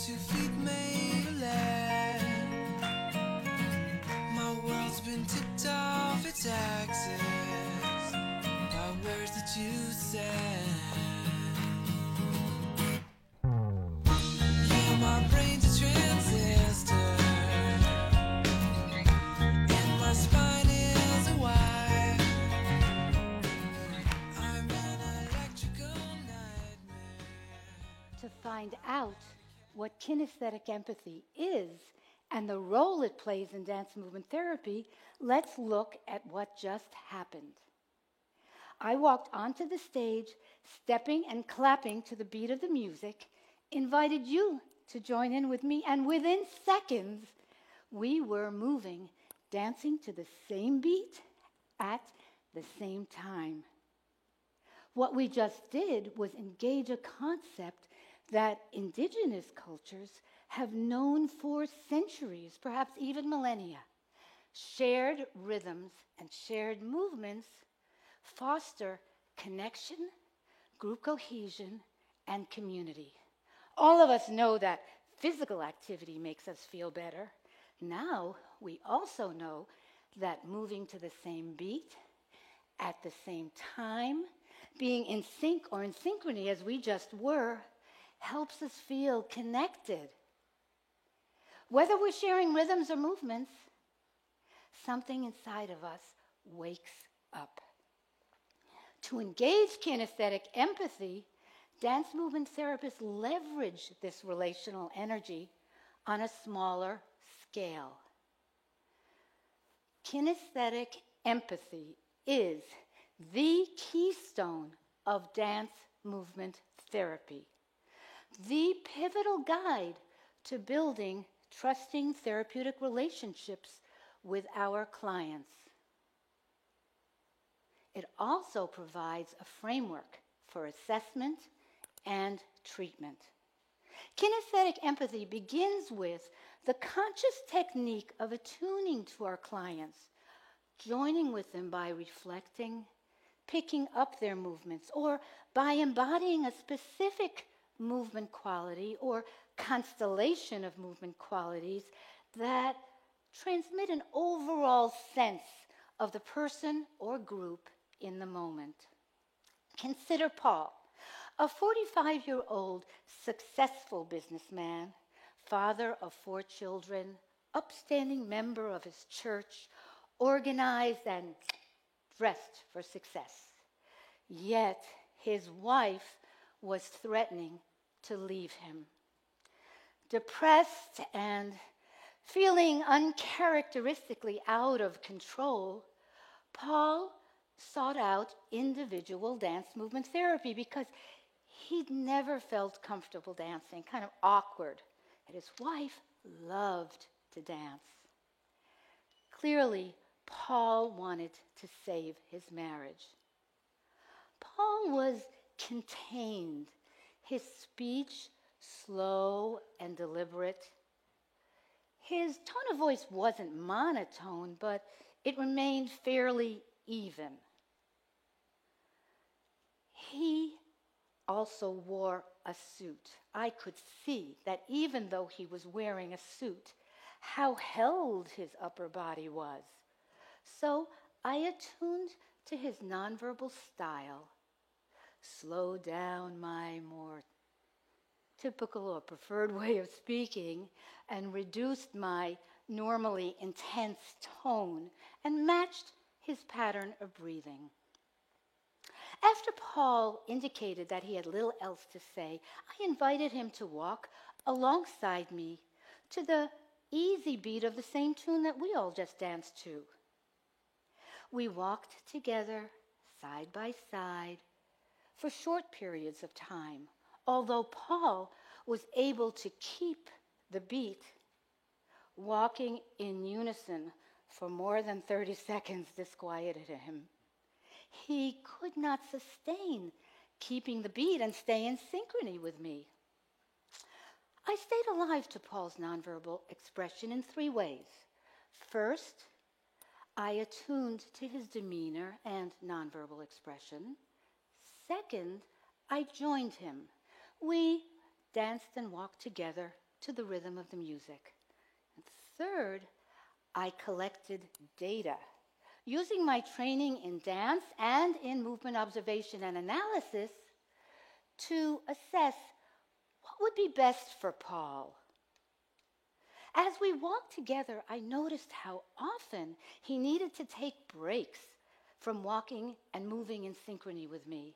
2 feet made of lead. My world's been tipped off its axis by words that you said. Yeah, my brain's a transistor, and my spine is a wire. I'm an electrical nightmare. To find out what kinesthetic empathy is and the role it plays in dance movement therapy, let's look at what just happened. I walked onto the stage, stepping and clapping to the beat of the music, invited you to join in with me, and within seconds, we were moving, dancing to the same beat at the same time. What we just did was engage a concept that indigenous cultures have known for centuries, perhaps even millennia. Shared rhythms and shared movements foster connection, group cohesion, and community. All of us know that physical activity makes us feel better. Now we also know that moving to the same beat at the same time, being in sync or in synchrony as we just were, helps us feel connected. Whether we're sharing rhythms or movements, something inside of us wakes up. To engage kinesthetic empathy, dance movement therapists leverage this relational energy on a smaller scale. Kinesthetic empathy is the keystone of dance movement therapy, the pivotal guide to building trusting therapeutic relationships with our clients. It also provides a framework for assessment and treatment. Kinesthetic empathy begins with the conscious technique of attuning to our clients, joining with them by reflecting, picking up their movements, or by embodying a specific movement quality or constellation of movement qualities that transmit an overall sense of the person or group in the moment. Consider Paul, a 45-year-old successful businessman, father of 4 children, upstanding member of his church, organized and dressed for success. Yet his wife was threatening to leave him. Depressed and feeling uncharacteristically out of control, Paul sought out individual dance movement therapy because he'd never felt comfortable dancing, kind of awkward, and his wife loved to dance. Clearly, Paul wanted to save his marriage. Paul was contained, his speech slow and deliberate. His tone of voice wasn't monotone, but it remained fairly even. He also wore a suit. I could see that even though he was wearing a suit, how held his upper body was. So I attuned to his nonverbal style, slowed down my more typical or preferred way of speaking, and reduced my normally intense tone and matched his pattern of breathing. After Paul indicated that he had little else to say, I invited him to walk alongside me to the easy beat of the same tune that we all just danced to. We walked together, side by side, for short periods of time, although Paul was able to keep the beat. Walking in unison for more than 30 seconds disquieted him. He could not sustain keeping the beat and stay in synchrony with me. I stayed alive to Paul's nonverbal expression in 3 ways. First, I attuned to his demeanor and nonverbal expression. Second, I joined him. We danced and walked together to the rhythm of the music. And third, I collected data. Using my training in dance and in movement observation and analysis to assess what would be best for Paul. As we walked together, I noticed how often he needed to take breaks from walking and moving in synchrony with me.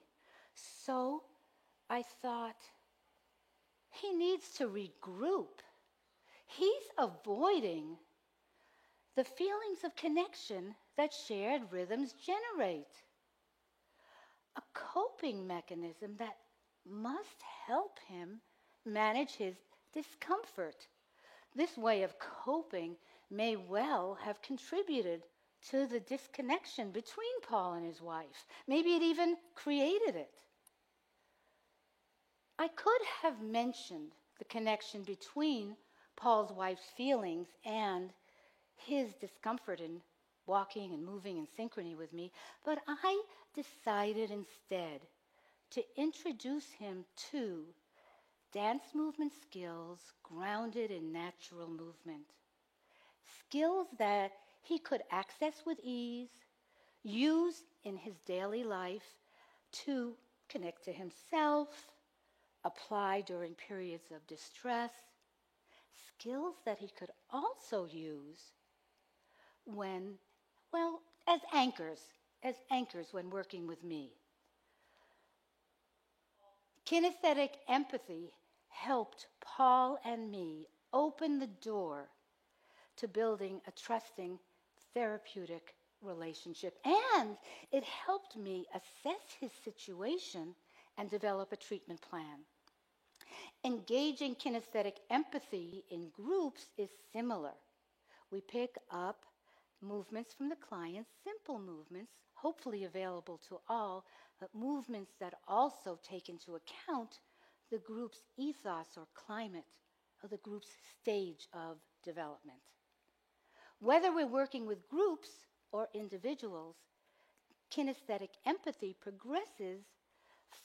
So I thought, he needs to regroup. He's avoiding the feelings of connection that shared rhythms generate. A coping mechanism that must help him manage his discomfort. This way of coping may well have contributed to the disconnection between Paul and his wife. Maybe it even created it. I could have mentioned the connection between Paul's wife's feelings and his discomfort in walking and moving in synchrony with me, but I decided instead to introduce him to dance movement skills grounded in natural movement. Skills that he could access with ease, use in his daily life to connect to himself, apply during periods of distress, skills that he could also use when, as anchors when working with me. Kinesthetic empathy helped Paul and me open the door to building a trusting therapeutic relationship, and it helped me assess his situation and develop a treatment plan. Engaging kinesthetic empathy in groups is similar. We pick up movements from the client, simple movements, hopefully available to all, but movements that also take into account the group's ethos or climate, or the group's stage of development. Whether we're working with groups or individuals, kinesthetic empathy progresses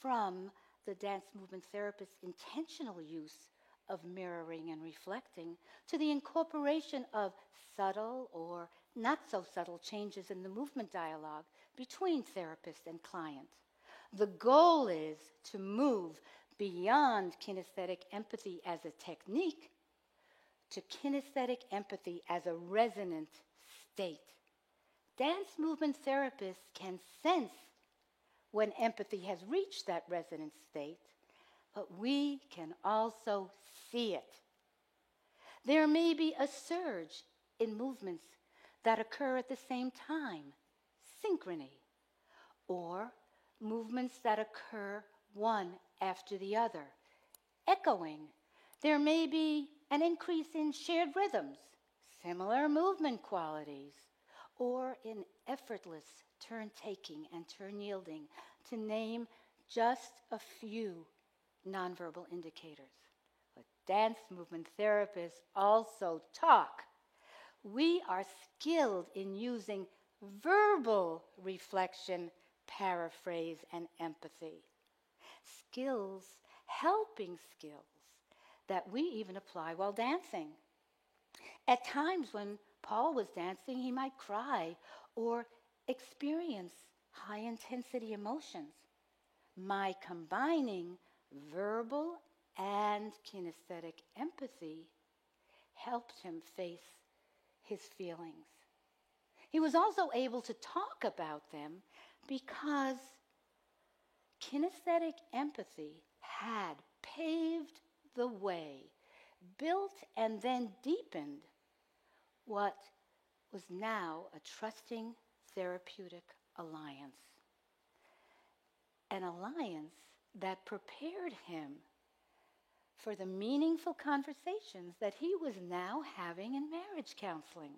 from the dance movement therapist's intentional use of mirroring and reflecting to the incorporation of subtle or not so subtle changes in the movement dialogue between therapist and client. The goal is to move beyond kinesthetic empathy as a technique to kinesthetic empathy as a resonant state. Dance movement therapists can sense when empathy has reached that resonant state, but we can also see it. There may be a surge in movements that occur at the same time, synchrony, or movements that occur one after the other, echoing. There may be an increase in shared rhythms, similar movement qualities, or in effortless turn-taking and turn-yielding, to name just a few nonverbal indicators. But dance movement therapists also talk. We are skilled in using verbal reflection, paraphrase, and empathy. Skills, helping skills, that we even apply while dancing. At times when Paul was dancing, he might cry or experience high-intensity emotions. My combining verbal and kinesthetic empathy helped him face his feelings. He was also able to talk about them because kinesthetic empathy had paved the way, built and then deepened what was now a trusting therapeutic alliance. An alliance that prepared him for the meaningful conversations that he was now having in marriage counseling.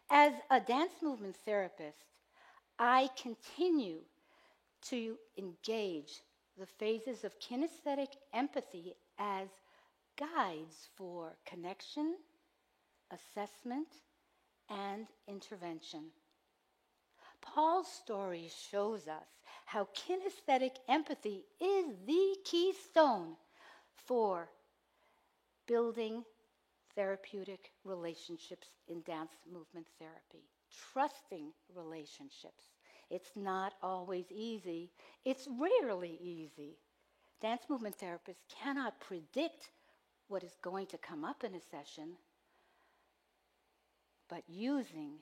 As a dance movement therapist, I continue to engage the phases of kinesthetic empathy as guides for connection, assessment, and intervention. Paul's story shows us how kinesthetic empathy is the keystone for building therapeutic relationships in dance movement therapy, trusting relationships. It's not always easy. It's rarely easy. Dance movement therapists cannot predict what is going to come up in a session, but using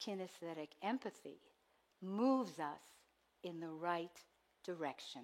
kinesthetic empathy moves us in the right direction.